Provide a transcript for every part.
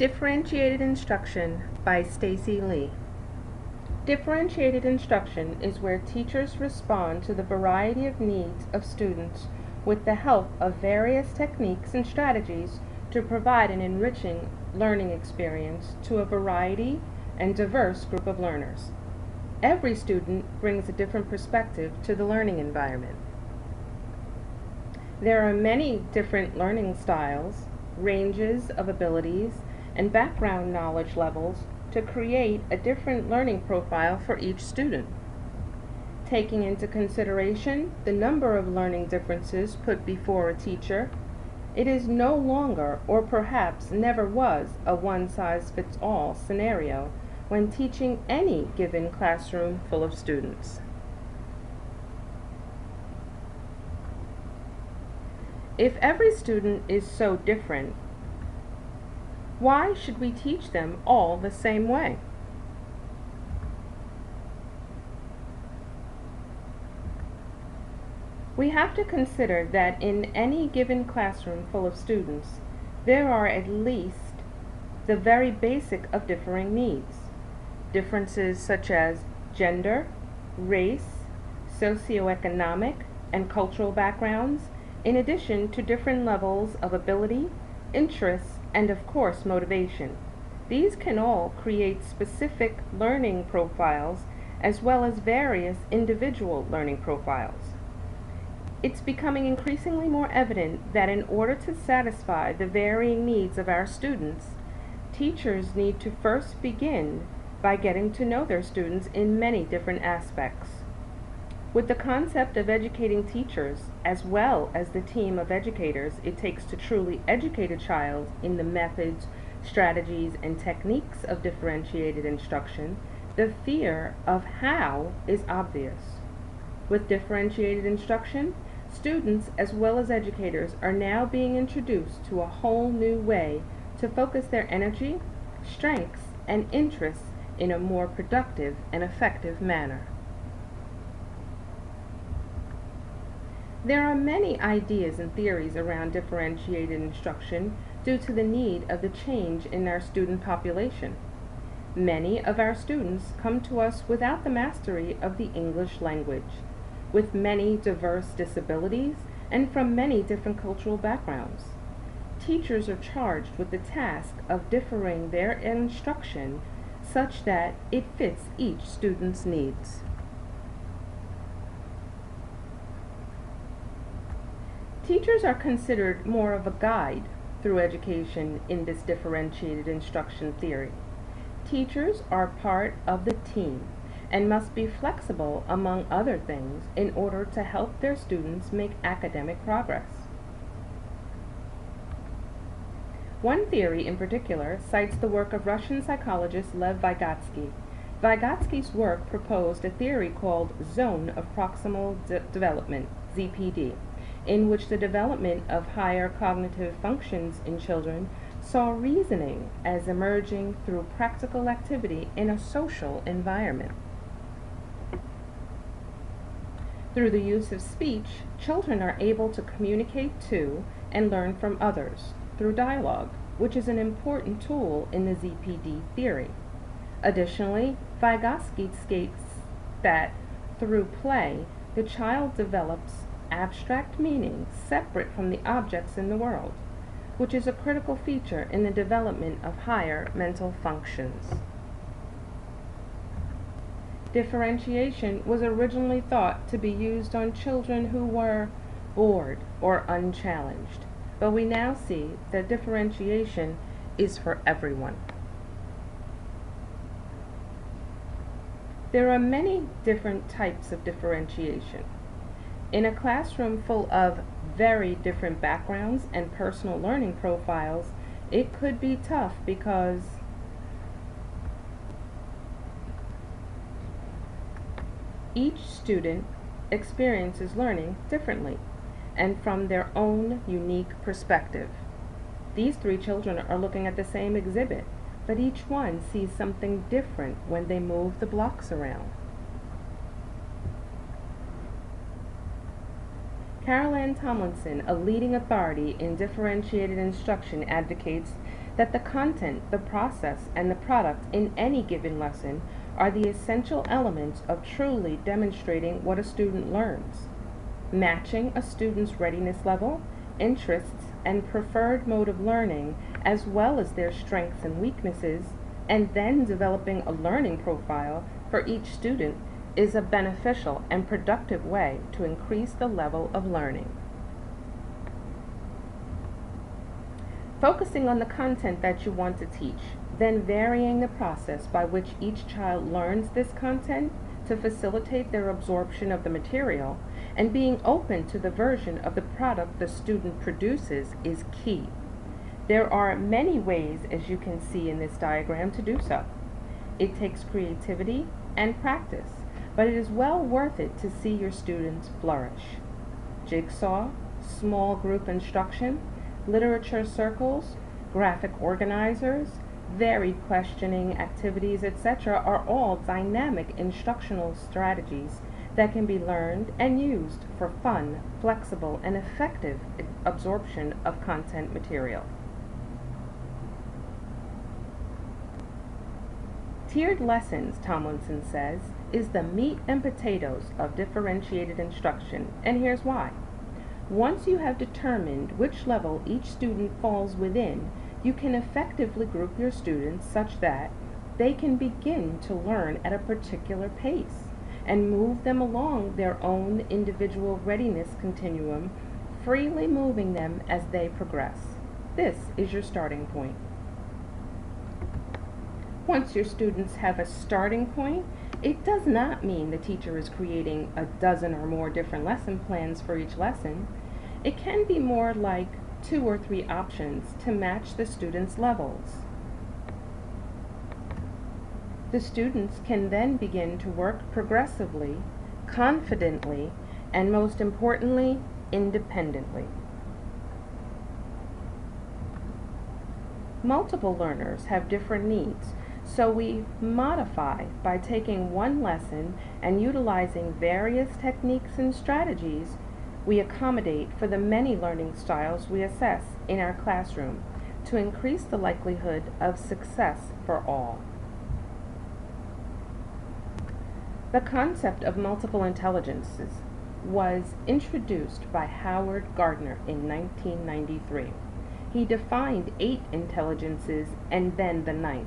Differentiated Instruction by Stacey Leigh. Differentiated instruction is where teachers respond to the variety of needs of students with the help of various techniques and strategies to provide an enriching learning experience to a variety and diverse group of learners. Every student brings a different perspective to the learning environment. There are many different learning styles, ranges of abilities, and background knowledge levels to create a different learning profile for each student. Taking into consideration the number of learning differences put before a teacher, it is no longer, or perhaps never was, a one-size-fits-all scenario when teaching any given classroom full of students. If every student is so different, why should we teach them all the same way? We have to consider that in any given classroom full of students, there are at least the very basic of differing needs. Differences such as gender, race, socioeconomic, and cultural backgrounds, in addition to different levels of ability, interests, and of course motivation. These can all create specific learning profiles as well as various individual learning profiles. It's becoming increasingly more evident that in order to satisfy the varying needs of our students, teachers need to first begin by getting to know their students in many different aspects. With the concept of educating teachers, as well as the team of educators it takes to truly educate a child in the methods, strategies, and techniques of differentiated instruction, the fear of how is obvious. With differentiated instruction, students as well as educators are now being introduced to a whole new way to focus their energy, strengths, and interests in a more productive and effective manner. There are many ideas and theories around differentiated instruction due to the need of the change in our student population. Many of our students come to us without the mastery of the English language, with many diverse disabilities and from many different cultural backgrounds. Teachers are charged with the task of differing their instruction such that it fits each student's needs. Teachers are considered more of a guide through education in this differentiated instruction theory. Teachers are part of the team and must be flexible, among other things, in order to help their students make academic progress. One theory in particular cites the work of Russian psychologist Lev Vygotsky. Vygotsky's work proposed a theory called Zone of Proximal Development, ZPD, in which the development of higher cognitive functions in children saw reasoning as emerging through practical activity in a social environment. Through the use of speech, children are able to communicate to and learn from others through dialogue, which is an important tool in the ZPD theory. Additionally, Vygotsky states that through play, the child develops abstract meanings separate from the objects in the world, which is a critical feature in the development of higher mental functions. Differentiation was originally thought to be used on children who were bored or unchallenged, but we now see that differentiation is for everyone. There are many different types of differentiation. In a classroom full of very different backgrounds and personal learning profiles, it could be tough because each student experiences learning differently and from their own unique perspective. These three children are looking at the same exhibit, but each one sees something different when they move the blocks around. Carol Ann Tomlinson, a leading authority in differentiated instruction, advocates that the content, the process, and the product in any given lesson are the essential elements of truly demonstrating what a student learns. Matching a student's readiness level, interests, and preferred mode of learning, as well as their strengths and weaknesses, and then developing a learning profile for each student is a beneficial and productive way to increase the level of learning. Focusing on the content that you want to teach, then varying the process by which each child learns this content to facilitate their absorption of the material, and being open to the version of the product the student produces is key. There are many ways, as you can see in this diagram, to do so. It takes creativity and practice, but it is well worth it to see your students flourish. Jigsaw, small group instruction, literature circles, graphic organizers, varied questioning activities, etc. are all dynamic instructional strategies that can be learned and used for fun, flexible, and effective absorption of content material. Tiered lessons, Tomlinson says, is the meat and potatoes of differentiated instruction, and here's why. Once you have determined which level each student falls within, you can effectively group your students such that they can begin to learn at a particular pace and move them along their own individual readiness continuum, freely moving them as they progress. This is your starting point. Once your students have a starting point, it does not mean the teacher is creating a dozen or more different lesson plans for each lesson. It can be more like 2 or 3 options to match the students' levels. The students can then begin to work progressively, confidently, and most importantly, independently. Multiple learners have different needs, so we modify by taking one lesson and utilizing various techniques and strategies. We accommodate for the many learning styles we assess in our classroom to increase the likelihood of success for all. The concept of multiple intelligences was introduced by Howard Gardner in 1993. He defined 8 intelligences and then the 9th.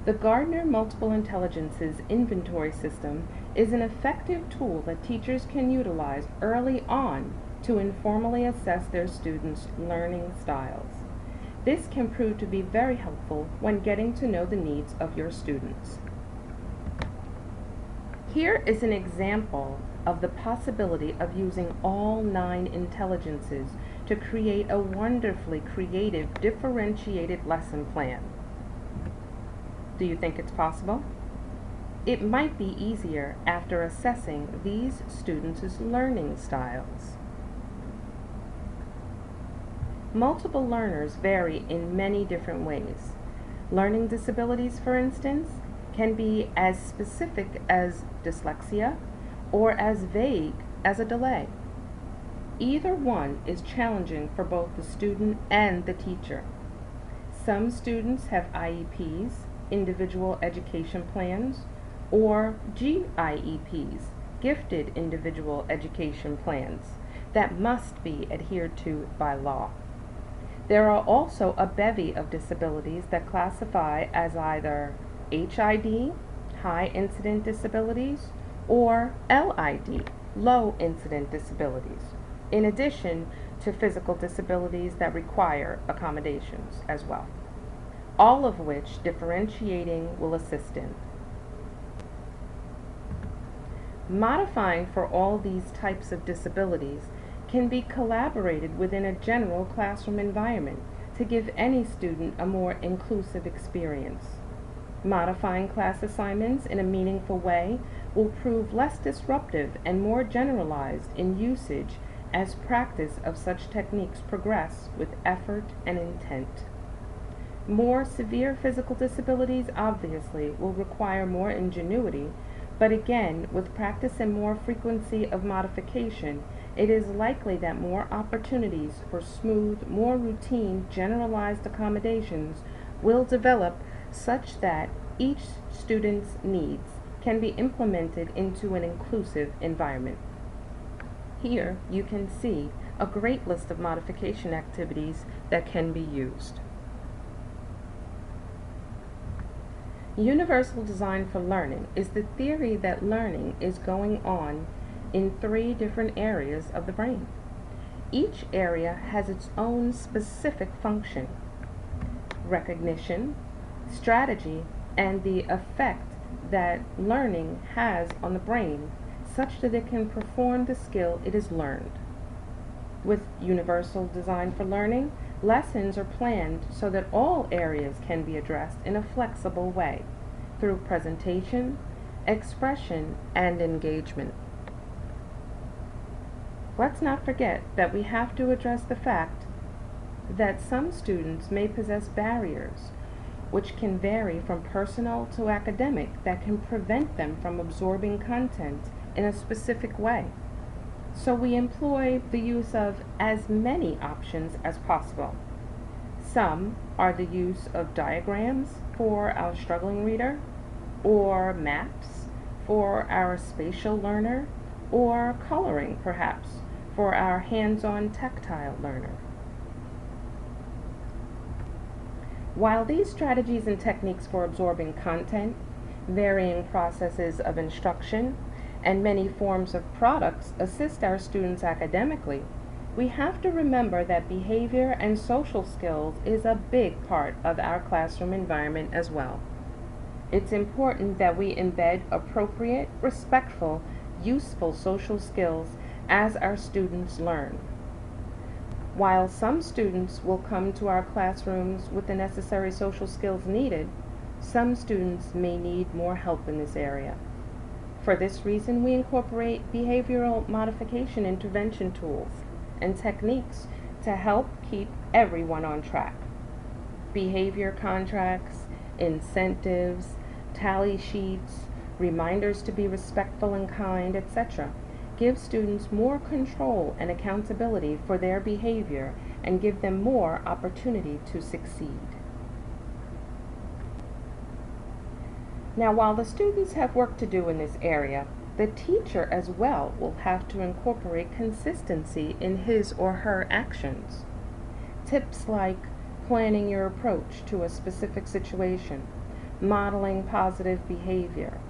The Gardner Multiple Intelligences Inventory System is an effective tool that teachers can utilize early on to informally assess their students' learning styles. This can prove to be very helpful when getting to know the needs of your students. Here is an example of the possibility of using all 9 intelligences to create a wonderfully creative, differentiated lesson plan. Do you think it's possible? It might be easier after assessing these students' learning styles. Multiple learners vary in many different ways. Learning disabilities, for instance, can be as specific as dyslexia or as vague as a delay. Either one is challenging for both the student and the teacher. Some students have IEPs, individual education plans, or GIEPs, gifted individual education plans, that must be adhered to by law. There are also a bevy of disabilities that classify as either HID, high incident disabilities, or LID, low incident disabilities, in addition to physical disabilities that require accommodations as well, all of which differentiating will assist in. Modifying for all these types of disabilities can be collaborated within a general classroom environment to give any student a more inclusive experience. Modifying class assignments in a meaningful way will prove less disruptive and more generalized in usage as practice of such techniques progress with effort and intent. More severe physical disabilities obviously will require more ingenuity, but again, with practice and more frequency of modification, it is likely that more opportunities for smooth, more routine, generalized accommodations will develop such that each student's needs can be implemented into an inclusive environment. Here you can see a great list of modification activities that can be used. Universal design for learning is the theory that learning is going on in 3 different areas of the brain. Each area has its own specific function: recognition, strategy, and the effect that learning has on the brain such that it can perform the skill it has learned. With universal design for learning, lessons are planned so that all areas can be addressed in a flexible way through presentation, expression, and engagement. Let's not forget that we have to address the fact that some students may possess barriers which can vary from personal to academic that can prevent them from absorbing content in a specific way. So we employ the use of as many options as possible. Some are the use of diagrams for our struggling reader, or maps for our spatial learner, or coloring perhaps for our hands-on tactile learner. While these strategies and techniques for absorbing content, varying processes of instruction, and many forms of products assist our students academically, we have to remember that behavior and social skills is a big part of our classroom environment as well. It's important that we embed appropriate, respectful, useful social skills as our students learn. While some students will come to our classrooms with the necessary social skills needed, some students may need more help in this area. For this reason, we incorporate behavioral modification intervention tools and techniques to help keep everyone on track. Behavior contracts, incentives, tally sheets, reminders to be respectful and kind, etc. give students more control and accountability for their behavior and give them more opportunity to succeed. Now, while the students have work to do in this area, the teacher as well will have to incorporate consistency in his or her actions. Tips like planning your approach to a specific situation, modeling positive behavior,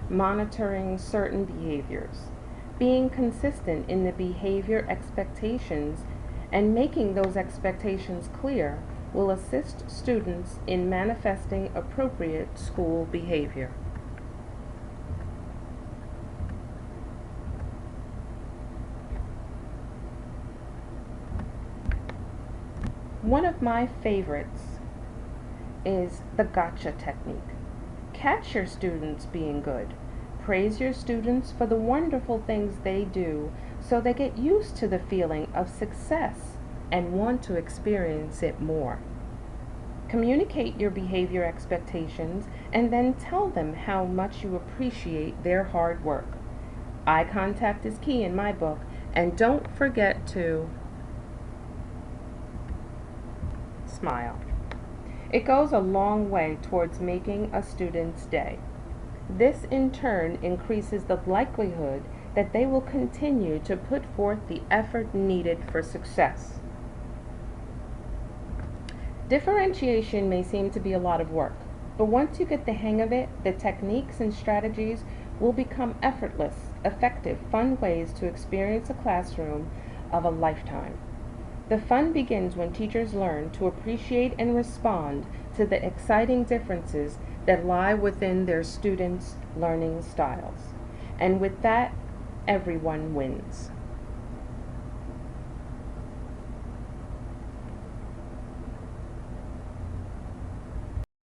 monitoring certain behaviors, being consistent in the behavior expectations, and making those expectations clear will assist students in manifesting appropriate school behavior. One of my favorites is the gotcha technique. Catch your students being good. Praise your students for the wonderful things they do so they get used to the feeling of success and want to experience it more. Communicate your behavior expectations and then tell them how much you appreciate their hard work. Eye contact is key in my book, and don't forget to smile. It goes a long way towards making a student's day. This in turn increases the likelihood that they will continue to put forth the effort needed for success. Differentiation may seem to be a lot of work, but once you get the hang of it, the techniques and strategies will become effortless, effective, fun ways to experience a classroom of a lifetime. The fun begins when teachers learn to appreciate and respond to the exciting differences that lie within their students' learning styles. And with that, everyone wins.